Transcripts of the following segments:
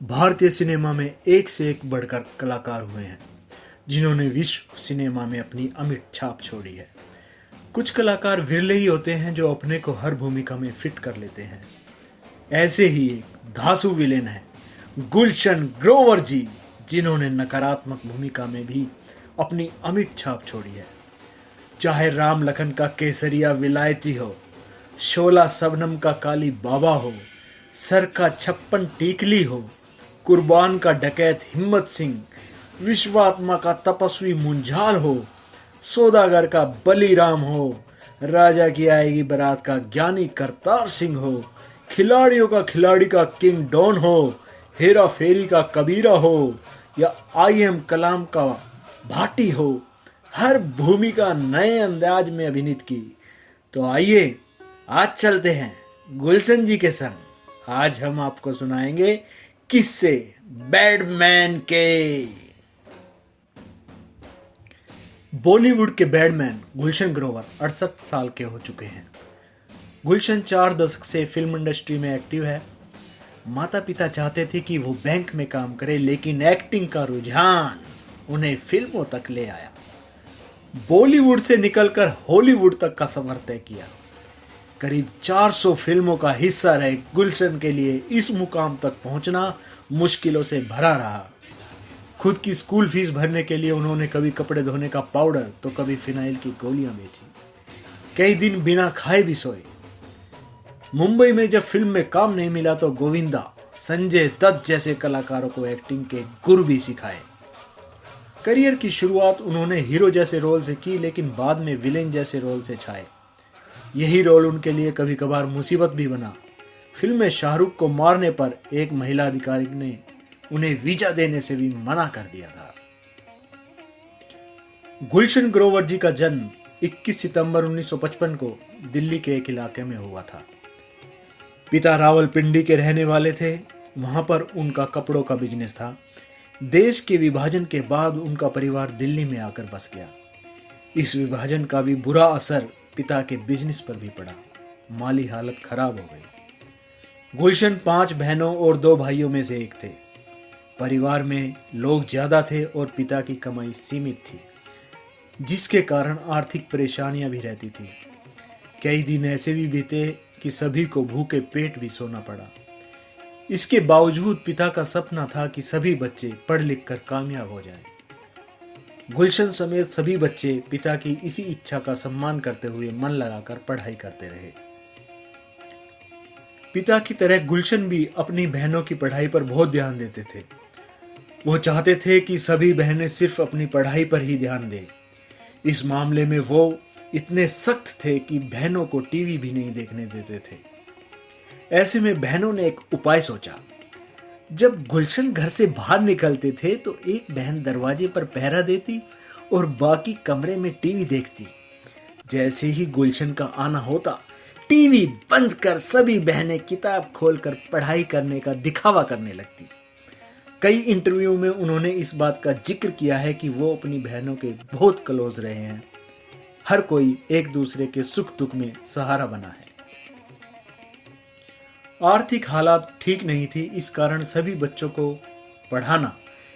भारतीय सिनेमा में एक से एक बढ़कर कलाकार हुए हैं जिन्होंने विश्व सिनेमा में अपनी अमिट छाप छोड़ी है। कुछ कलाकार विरले ही होते हैं जो अपने को हर भूमिका में फिट कर लेते हैं। ऐसे ही एक धांसू विलेन है गुलशन ग्रोवर जी, जिन्होंने नकारात्मक भूमिका में भी अपनी अमिट छाप छोड़ी है। चाहे राम लखन का केसरिया विलायती हो, शोला सबनम का काली बाबा हो, सर का छप्पन टीकली हो, कुर्बान का डकैत हिम्मत सिंह, विश्वात्मा का तपस्वी मुंजाल हो, सौदागर का बलीराम हो, राजा की आएगी बारात का ज्ञानी करतार सिंह हो, खिलाड़ियों का खिलाड़ी का किंग डॉन हो, हेरा फेरी का कबीरा हो या आई एम कलाम का भाटी हो, हर भूमिका नए अंदाज में अभिनीत की। तो आइए आज चलते हैं गुलशन जी के संग। आज हम आपको सुनाएंगे किस्से बैडमैन के। बॉलीवुड के बैडमैन गुलशन ग्रोवर 68 साल के हो चुके हैं। गुलशन 4 दशक से फिल्म इंडस्ट्री में एक्टिव है। माता पिता चाहते थे कि वो बैंक में काम करे, लेकिन एक्टिंग का रुझान उन्हें फिल्मों तक ले आया। बॉलीवुड से निकलकर हॉलीवुड तक का सफर तय किया। करीब 400 फिल्मों का हिस्सा रहे गुलशन के लिए इस मुकाम तक पहुंचना मुश्किलों से भरा रहा। खुद की स्कूल फीस भरने के लिए उन्होंने कभी कपड़े धोने का पाउडर तो कभी फिनाइल की गोलियां बेची। कई दिन बिना खाए भी सोए। मुंबई में जब फिल्म में काम नहीं मिला तो गोविंदा, संजय दत्त जैसे कलाकारों को एक्टिंग के गुर भी सिखाए। करियर की शुरुआत उन्होंने हीरो जैसे रोल से की, लेकिन बाद में विलेन जैसे रोल से छाए। यही रोल उनके लिए कभी कभार मुसीबत भी बना। फिल्म में शाहरुख को मारने पर एक महिला अधिकारी ने उन्हें वीजा देने से भी मना कर दिया था। गुलशन ग्रोवर जी का जन्म 21 सितंबर 1955 को दिल्ली के एक इलाके में हुआ था। पिता रावलपिंडी के रहने वाले थे। वहां पर उनका कपड़ों का बिजनेस था। देश के विभाजन के बाद उनका परिवार दिल्ली में आकर बस गया। इस विभाजन का भी बुरा असर पिता के बिजनेस पर भी पड़ा। माली हालत खराब हो गई। गुलशन 5 बहनों और 2 भाइयों में से एक थे। परिवार में लोग ज्यादा थे और पिता की कमाई सीमित थी, जिसके कारण आर्थिक परेशानियां भी रहती थी। कई दिन ऐसे भी बीते कि सभी को भूखे पेट भी सोना पड़ा। इसके बावजूद पिता का सपना था कि सभी बच्चे पढ़ लिख कर कामयाब हो जाएं। गुलशन समेत सभी बच्चे पिता की इसी इच्छा का सम्मान करते हुए मन लगाकर पढ़ाई करते रहे। पिता की तरह गुलशन भी अपनी बहनों की पढ़ाई पर बहुत ध्यान देते थे। वो चाहते थे कि सभी बहनें सिर्फ अपनी पढ़ाई पर ही ध्यान दें। इस मामले में वो इतने सख्त थे कि बहनों को टीवी भी नहीं देखने देते थे। ऐसे में बहनों ने एक उपाय सोचा। जब गुलशन घर से बाहर निकलते थे तो एक बहन दरवाजे पर पहरा देती और बाकी कमरे में टीवी देखती। जैसे ही गुलशन का आना होता, टीवी बंद कर सभी बहनें किताब खोलकर पढ़ाई करने का दिखावा करने लगती। कई इंटरव्यू में उन्होंने इस बात का जिक्र किया है कि वो अपनी बहनों के बहुत क्लोज रहे हैं। हर कोई एक दूसरे के सुख दुख में सहारा बना है। आर्थिक हालात ठीक नहीं थी, इस कारण सभी बच्चों को पढ़ाना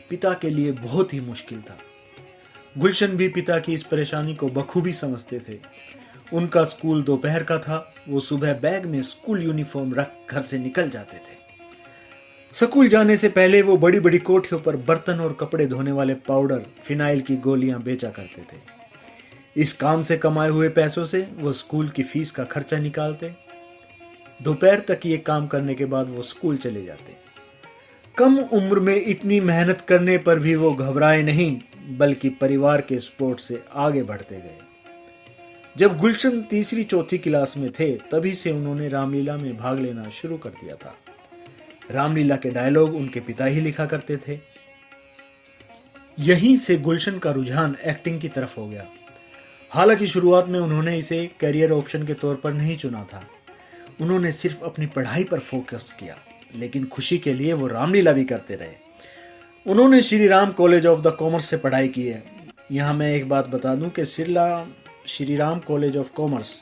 पिता के लिए बहुत ही मुश्किल था। गुलशन भी पिता की इस परेशानी को बखूबी समझते थे। उनका स्कूल दोपहर का था। वो सुबह बैग में स्कूल यूनिफॉर्म रख घर से निकल जाते थे। स्कूल जाने से पहले वो बड़ी बड़ी कोठियों पर बर्तन और कपड़े धोने वाले पाउडर, फिनाइल की गोलियां बेचा करते थे। इस काम से कमाए हुए पैसों से वो स्कूल की फीस का खर्चा निकालते। दोपहर तक ये काम करने के बाद वो स्कूल चले जाते। कम उम्र में इतनी मेहनत करने पर भी वो घबराए नहीं, बल्कि परिवार के सपोर्ट से आगे बढ़ते गए। जब गुलशन 3री-4थी क्लास में थे, तभी से उन्होंने रामलीला में भाग लेना शुरू कर दिया था। रामलीला के डायलॉग उनके पिता ही लिखा करते थे। यहीं से गुलशन का रुझान एक्टिंग की तरफ हो गया। हालांकि शुरुआत में उन्होंने इसे करियर ऑप्शन के तौर पर नहीं चुना था। उन्होंने सिर्फ अपनी पढ़ाई पर फोकस किया, लेकिन खुशी के लिए वो रामलीला भी करते रहे। उन्होंने Shri Ram college of the commerce से पढ़ाई की है। यहाँ मैं एक बात बता दूं कि Shri Ram college of commerce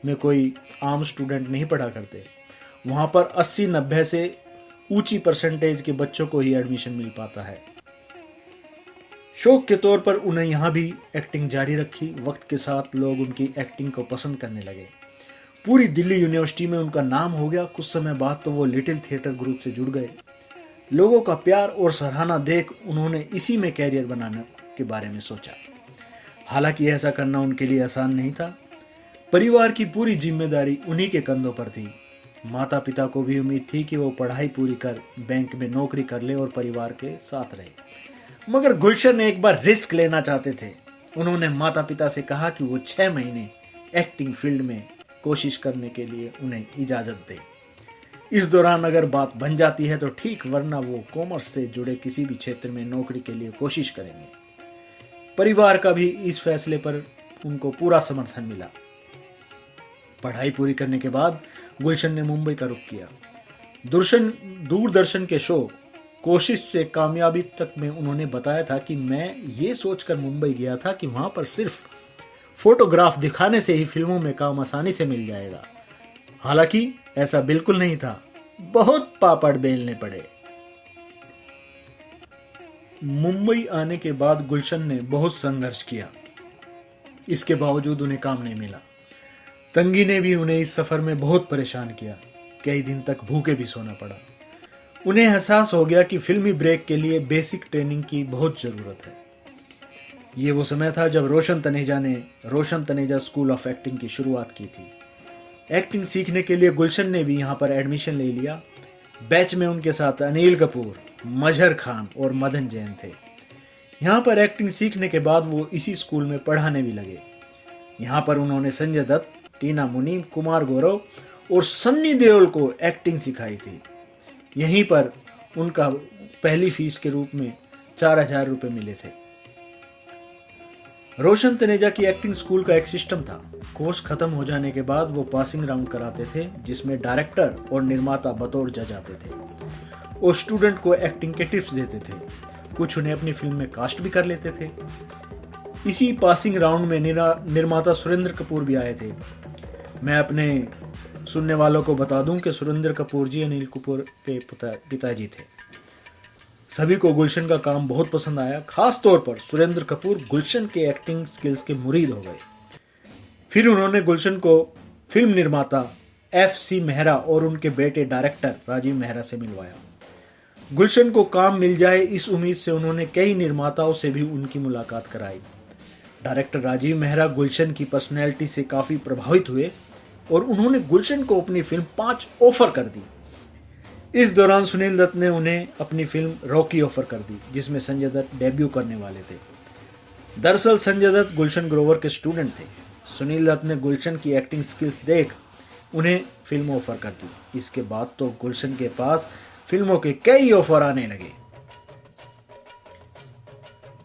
में कोई आम स्टूडेंट नहीं पढ़ा करते। वहाँ पर 80-90 से ऊंची परसेंटेज के बच्चों को ही एडमिशन मिल पाता है। शौक के तौर पर उन्हें यहाँ भी एक्टिंग जारी रखी। वक्त के साथ लोग उनकी एक्टिंग को पसंद करने लगे। पूरी दिल्ली यूनिवर्सिटी में उनका नाम हो गया। कुछ समय बाद तो वो लिटिल थिएटर ग्रुप से जुड़ गए। लोगों का प्यार और सराहना देख उन्होंने इसी में कैरियर बनाने के बारे में सोचा। हालांकि ऐसा करना उनके लिए आसान नहीं था। परिवार की पूरी जिम्मेदारी उन्हीं के कंधों पर थी। माता पिता को भी उम्मीद थी कि वो पढ़ाई पूरी कर बैंक में नौकरी कर ले और परिवार के साथ रहे, मगर गुलशन एक बार रिस्क लेना चाहते थे। उन्होंने माता पिता से कहा कि वो 6 महीने एक्टिंग फील्ड में कोशिश करने के लिए उन्हें इजाज़त दे। इस दौरान अगर बात बन जाती है तो ठीक, वरना वो कॉमर्स से जुड़े किसी भी क्षेत्र में नौकरी के लिए कोशिश करेंगे। परिवार का भी इस फैसले पर उनको पूरा समर्थन मिला। पढ़ाई पूरी करने के बाद गुलशन ने मुंबई का रुख किया। दूरदर्शन के शो कोशिश से कामयाबी तक में उन्होंने बताया था कि मैं ये सोचकर मुंबई गया था कि वहां पर सिर्फ फोटोग्राफ दिखाने से ही फिल्मों में काम आसानी से मिल जाएगा। हालांकि ऐसा बिल्कुल नहीं था। बहुत पापड़ बेलने पड़े। मुंबई आने के बाद गुलशन ने बहुत संघर्ष किया। इसके बावजूद उन्हें काम नहीं मिला। तंगी ने भी उन्हें इस सफर में बहुत परेशान किया। कई दिन तक भूखे भी सोना पड़ा। उन्हें एहसास हो गया कि फिल्मी ब्रेक के लिए बेसिक ट्रेनिंग की बहुत ज़रूरत है। ये वो समय था जब रोशन तनेजा ने रोशन तनेजा स्कूल ऑफ एक्टिंग की शुरुआत की थी। एक्टिंग सीखने के लिए गुलशन ने भी यहाँ पर एडमिशन ले लिया। बैच में उनके साथ अनिल कपूर, मजहर खान और मदन जैन थे। यहाँ पर एक्टिंग सीखने के बाद वो इसी स्कूल में पढ़ाने भी लगे। यहाँ पर उन्होंने संजय दत्त, टीना मुनीम, कुमार गौरव और सन्नी देओल को एक्टिंग सिखाई थी। यहीं पर उनका पहली फीस के रूप में 4000 रुपये मिले थे। रोशन तनेजा की एक्टिंग स्कूल का एक सिस्टम था। कोर्स खत्म हो जाने के बाद वो पासिंग राउंड कराते थे, जिसमें डायरेक्टर और निर्माता बतौर जज आते थे और स्टूडेंट को एक्टिंग के टिप्स देते थे। कुछ उन्हें अपनी फिल्म में कास्ट भी कर लेते थे। इसी पासिंग राउंड में निर्माता सुरेंद्र कपूर भी आए थे। मैं अपने सुनने वालों को बता दूं कि सुरेंद्र कपूर जी अनिल कपूर के पिताजी थे। सभी को गुलशन का काम बहुत पसंद आया। खास तौर पर सुरेंद्र कपूर गुलशन के एक्टिंग स्किल्स के मुरीद हो गए। फिर उन्होंने गुलशन को फिल्म निर्माता FC मेहरा और उनके बेटे डायरेक्टर राजीव मेहरा से मिलवाया। गुलशन को काम मिल जाए इस उम्मीद से उन्होंने कई निर्माताओं से भी उनकी मुलाकात कराई। डायरेक्टर राजीव मेहरा गुलशन की पर्सनैलिटी से काफ़ी प्रभावित हुए और उन्होंने गुलशन को अपनी फिल्म 5 ऑफर कर दी। इस दौरान सुनील दत्त ने उन्हें अपनी फिल्म रॉकी ऑफर कर दी, जिसमें संजय दत्त डेब्यू करने वाले थे। दरअसल संजय दत्त गुलशन ग्रोवर के स्टूडेंट थे। सुनील दत्त ने गुलशन की एक्टिंग स्किल्स देख उन्हें फिल्म ऑफर कर दी। इसके बाद तो गुलशन के पास फिल्मों के कई ऑफर आने लगे।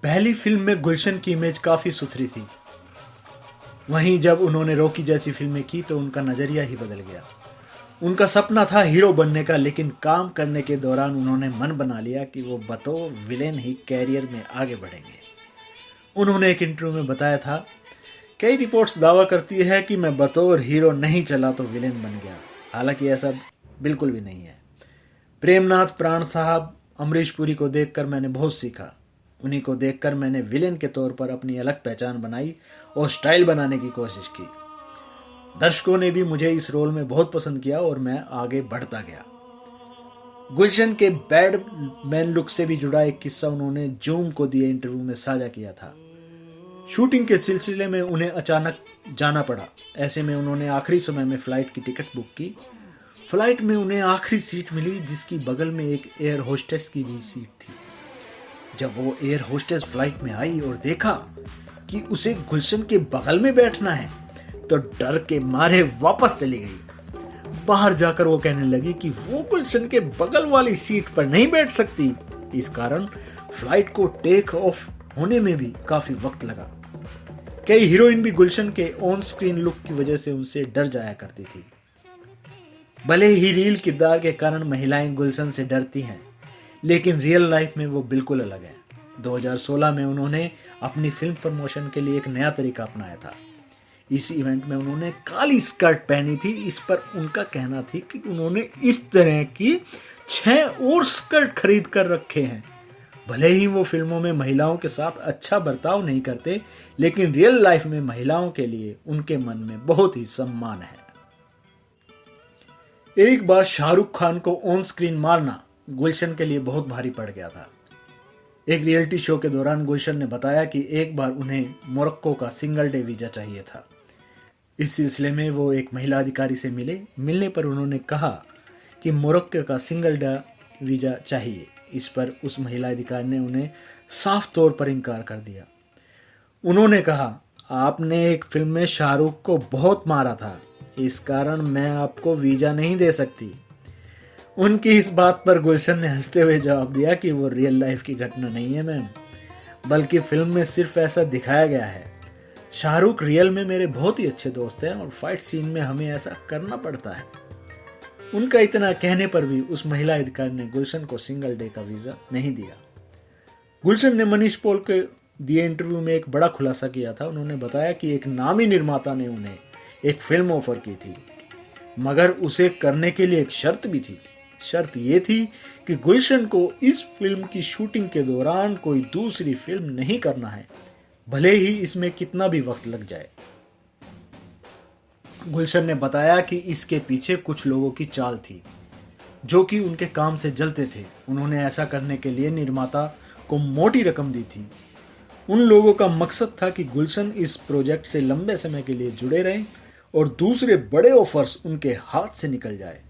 पहली फिल्म में गुलशन की इमेज काफी सुथरी थी। वहीं जब उन्होंने रॉकी जैसी फिल्में की तो उनका नजरिया ही बदल गया। उनका सपना था हीरो बनने का, लेकिन काम करने के दौरान उन्होंने मन बना लिया कि वो बतौर विलेन ही कैरियर में आगे बढ़ेंगे। उन्होंने एक इंटरव्यू में बताया था, कई रिपोर्ट्स दावा करती है कि मैं बतौर हीरो नहीं चला तो विलेन बन गया। हालांकि ऐसा बिल्कुल भी नहीं है। प्रेमनाथ, प्राण साहब, अमरीश पुरी को देखकर मैंने बहुत सीखा। उन्हीं को देखकर मैंने विलेन के तौर पर अपनी अलग पहचान बनाई और स्टाइल बनाने की कोशिश की। दर्शकों ने भी मुझे इस रोल में बहुत पसंद किया और मैं आगे बढ़ता गया। गुलशन के बैड मैन लुक से भी जुड़ा एक किस्सा उन्होंने जूम को दिए इंटरव्यू में साझा किया था। शूटिंग के सिलसिले में उन्हें अचानक जाना पड़ा। ऐसे में उन्होंने आखिरी समय में फ्लाइट की टिकट बुक की। फ्लाइट में उन्हें आखिरी सीट मिली, जिसकी बगल में एक एयर होस्टेस की भी सीट थी। जब वो एयर होस्टेस फ्लाइट में आई और देखा कि उसे गुलशन के बगल में बैठना है तो डर के मारे वापस चली गई। बाहर जाकर वो कहने लगी कि वो गुलशन के बगल वाली सीट पर नहीं बैठ सकती। इस कारण फ्लाइट को टेक ऑफ होने में भी काफी वक्त लगा। कई हीरोइन भी गुलशन के ऑन स्क्रीन लुक की वजह से उनसे डर जाया करती थी। भले ही रील किरदार के कारण महिलाएं गुलशन से डरती हैं, लेकिन रियल लाइफ में वो बिल्कुल अलग है। 2016 में उन्होंने अपनी फिल्म प्रमोशन के लिए एक नया तरीका अपनाया था। इस इवेंट में उन्होंने काली स्कर्ट पहनी थी। इस पर उनका कहना थी कि उन्होंने इस तरह की 6 और स्कर्ट खरीद कर रखे हैं। भले ही वो फिल्मों में महिलाओं के साथ अच्छा बर्ताव नहीं करते, लेकिन रियल लाइफ में महिलाओं के लिए उनके मन में बहुत ही सम्मान है। एक बार शाहरुख खान को ऑन स्क्रीन मारना गुलशन के लिए बहुत भारी पड़ गया था। एक रियलिटी शो के दौरान गुलशन ने बताया कि एक बार उन्हें मोरक्को का सिंगल डे वीजा चाहिए था। इस सिलसिले में वो एक महिला अधिकारी से मिलने पर उन्होंने कहा कि मोरक्को का सिंगल डे वीजा चाहिए। इस पर उस महिला अधिकारी ने उन्हें साफ तौर पर इनकार कर दिया। उन्होंने कहा, आपने एक फिल्म में शाहरुख को बहुत मारा था, इस कारण मैं आपको वीजा नहीं दे सकती। उनकी इस बात पर गुलशन ने हंसते हुए जवाब दिया कि वो रियल लाइफ की घटना नहीं है मैम, बल्कि फिल्म में सिर्फ ऐसा दिखाया गया है। शाहरुख रियल में मेरे बहुत ही अच्छे दोस्त हैं और फाइट सीन में हमें ऐसा करना पड़ता है। उनका इतना कहने पर भी उस महिला अधिकारी ने गुलशन को सिंगल डे का वीजा नहीं दिया। गुलशन ने मनीष पॉल के दिए इंटरव्यू में एक बड़ा खुलासा किया था। उन्होंने बताया कि एक नामी निर्माता ने उन्हें एक फिल्म ऑफर की थी, मगर उसे करने के लिए एक शर्त भी थी। शर्त यह थी कि गुलशन को इस फिल्म की शूटिंग के दौरान कोई दूसरी फिल्म नहीं करना है, भले ही इसमें कितना भी वक्त लग जाए। गुलशन ने बताया कि इसके पीछे कुछ लोगों की चाल थी जो कि उनके काम से जलते थे। उन्होंने ऐसा करने के लिए निर्माता को मोटी रकम दी थी। उन लोगों का मकसद था कि गुलशन इस प्रोजेक्ट से लंबे समय के लिए जुड़े रहें और दूसरे बड़े ऑफर्स उनके हाथ से निकल जाए।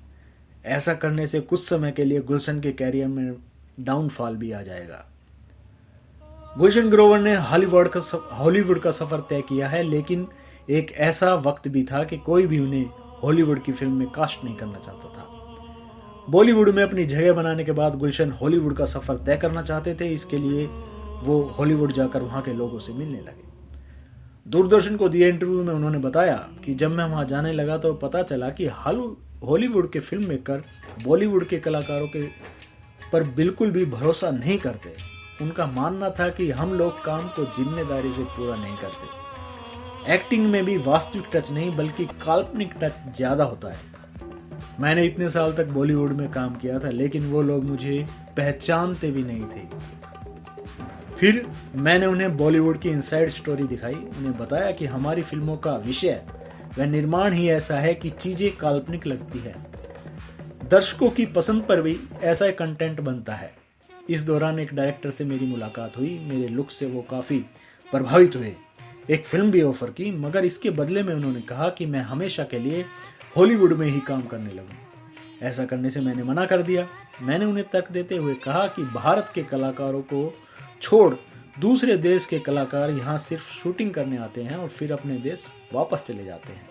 ऐसा करने से कुछ समय के लिए गुलशन के कैरियर में डाउनफॉल भी आ जाएगा। गुलशन ग्रोवर ने हॉलीवुड का सफर तय किया है, लेकिन एक ऐसा वक्त भी था कि कोई भी उन्हें हॉलीवुड की फिल्म में कास्ट नहीं करना चाहता था। बॉलीवुड में अपनी जगह बनाने के बाद गुलशन हॉलीवुड का सफर तय करना चाहते थे। इसके लिए वो हॉलीवुड जाकर वहां के लोगों से मिलने लगे। दूरदर्शन को दिए इंटरव्यू में उन्होंने बताया कि जब मैं वहां जाने लगा तो पता चला कि हॉलीवुड के फिल्म मेकर बॉलीवुड के कलाकारों के पर बिल्कुल भी भरोसा नहीं करते। उनका मानना था कि हम लोग काम को जिम्मेदारी से पूरा नहीं करते। एक्टिंग में भी वास्तविक टच नहीं बल्कि काल्पनिक टच ज्यादा होता है। मैंने इतने साल तक बॉलीवुड में काम किया था, लेकिन वो लोग मुझे पहचानते भी नहीं थे। फिर मैंने उन्हें बॉलीवुड की इनसाइड स्टोरी दिखाई। उन्हें बताया कि हमारी फिल्मों का विषय व निर्माण ही ऐसा है कि चीजें काल्पनिक लगती है। दर्शकों की पसंद पर भी ऐसा कंटेंट बनता है। इस दौरान एक डायरेक्टर से मेरी मुलाकात हुई। मेरे लुक से वो काफी प्रभावित हुए। एक फिल्म भी ऑफर की, मगर इसके बदले में उन्होंने कहा कि मैं हमेशा के लिए हॉलीवुड में ही काम करने लगूं। ऐसा करने से मैंने मना कर दिया। मैंने उन्हें तर्क देते हुए कहा कि भारत के कलाकारों को छोड़ दूसरे देश के कलाकार यहाँ सिर्फ शूटिंग करने आते हैं और फिर अपने देश वापस चले जाते हैं।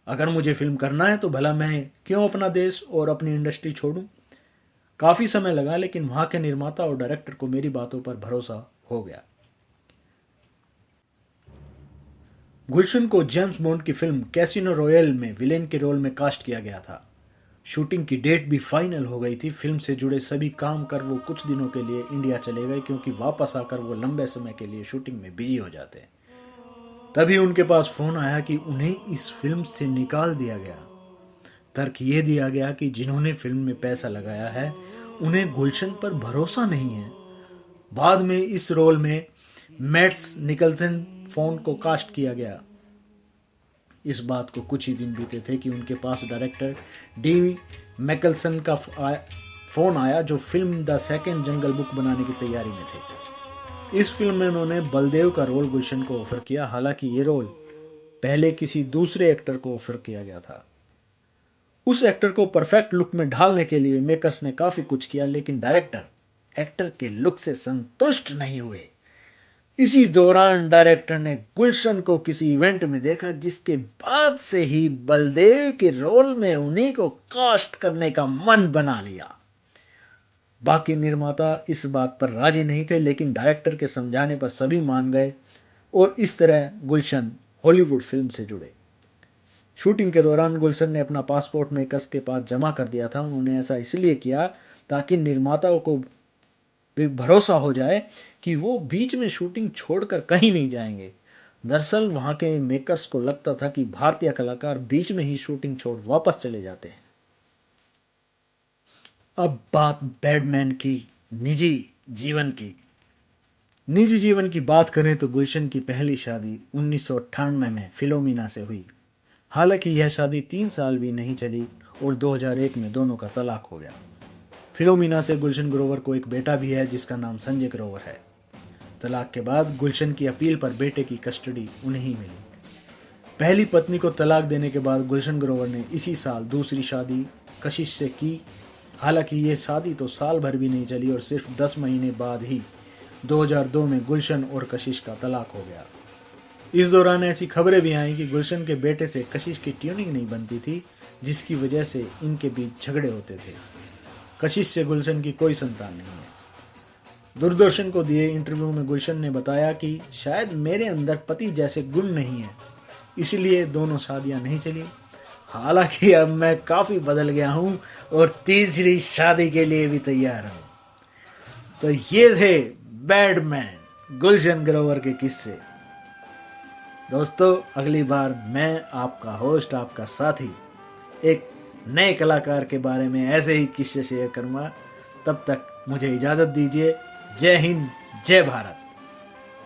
अगर मुझे फिल्म करना है तो भला मैं क्यों अपना देश और अपनी इंडस्ट्री छोड़ूं। काफी समय लगा, लेकिन वहां के निर्माता और डायरेक्टर को मेरी बातों पर भरोसा हो गया। गुलशन को जेम्स बॉन्ड की फिल्म कैसीनो रॉयल में विलेन के रोल में कास्ट किया गया था। शूटिंग की डेट भी फाइनल हो गई थी। फिल्म से जुड़े सभी काम कर वो कुछ दिनों के लिए इंडिया चले गए, क्योंकि वापस आकर वो लंबे समय के लिए शूटिंग में बिजी हो जाते हैं। तभी उनके पास फोन आया कि उन्हें इस फिल्म से निकाल दिया गया। तर्क ये दिया गया कि जिन्होंने फिल्म में पैसा लगाया है उन्हें गुलशन पर भरोसा नहीं है। बाद में इस रोल में मैट्स निकलसन फोन को कास्ट किया गया। इस बात को कुछ ही दिन बीते थे कि उनके पास डायरेक्टर डी मैकलसन का फोन आया, जो film the second jungle book बनाने की तैयारी में थे। इस फिल्म में उन्होंने बलदेव का रोल गुलशन को ऑफर किया। हालांकि ये रोल पहले किसी दूसरे एक्टर को ऑफर किया गया था। उस एक्टर को परफेक्ट लुक में ढालने के लिए मेकर्स ने काफी कुछ किया, लेकिन डायरेक्टर एक्टर के लुक से संतुष्ट नहीं हुए। इसी दौरान डायरेक्टर ने गुलशन को किसी इवेंट में देखा, जिसके बाद से ही बलदेव के रोल में उन्हीं को कास्ट करने का मन बना लिया। बाकी निर्माता इस बात पर राजी नहीं थे, लेकिन डायरेक्टर के समझाने पर सभी मान गए और इस तरह गुलशन हॉलीवुड फिल्म से जुड़े। शूटिंग के दौरान गुलशन ने अपना पासपोर्ट मेकर्स के पास जमा कर दिया था। उन्होंने ऐसा इसलिए किया ताकि निर्माताओं को भरोसा हो जाए कि वो बीच में शूटिंग छोड़कर कहीं नहीं जाएंगे। दरअसल वहां के मेकर्स को लगता था कि भारतीय कलाकार बीच में ही शूटिंग छोड़ वापस चले जाते हैं। अब बात बैडमैन की निजी जीवन की निजी जीवन की बात करें तो गुलशन की पहली शादी 1998 में फिलोमिना से हुई। हालांकि यह शादी 3 साल भी नहीं चली और 2001 में दोनों का तलाक हो गया। फिलोमिना से गुलशन ग्रोवर को एक बेटा भी है जिसका नाम संजय ग्रोवर है। तलाक के बाद गुलशन की अपील पर बेटे की कस्टडी उन्हें ही मिली। पहली पत्नी को तलाक देने के बाद गुलशन ग्रोवर ने इसी साल दूसरी शादी कशिश से की। हालांकि ये शादी तो साल भर भी नहीं चली और सिर्फ 10 महीने बाद ही 2002 में गुलशन और कशिश का तलाक हो गया। इस दौरान ऐसी खबरें भी आईं कि गुलशन के बेटे से कशिश की ट्यूनिंग नहीं बनती थी, जिसकी वजह से इनके बीच झगड़े होते थे। कशिश से गुलशन की कोई संतान नहीं है। दूरदर्शन को दिए इंटरव्यू में गुलशन ने बताया कि शायद मेरे अंदर पति जैसे गुण नहीं है, इसलिए दोनों शादियां नहीं चली। हालांकि अब मैं काफ़ी बदल गया हूं और तीसरी शादी के लिए भी तैयार हूं। तो ये थे बैडमैन गुलशन ग्रोवर के किस्से। दोस्तों, अगली बार मैं आपका होस्ट, आपका साथी, एक नए कलाकार के बारे में ऐसे ही किस्से शेयर करूँगा। तब तक मुझे इजाज़त दीजिए। जय हिंद, जय भारत।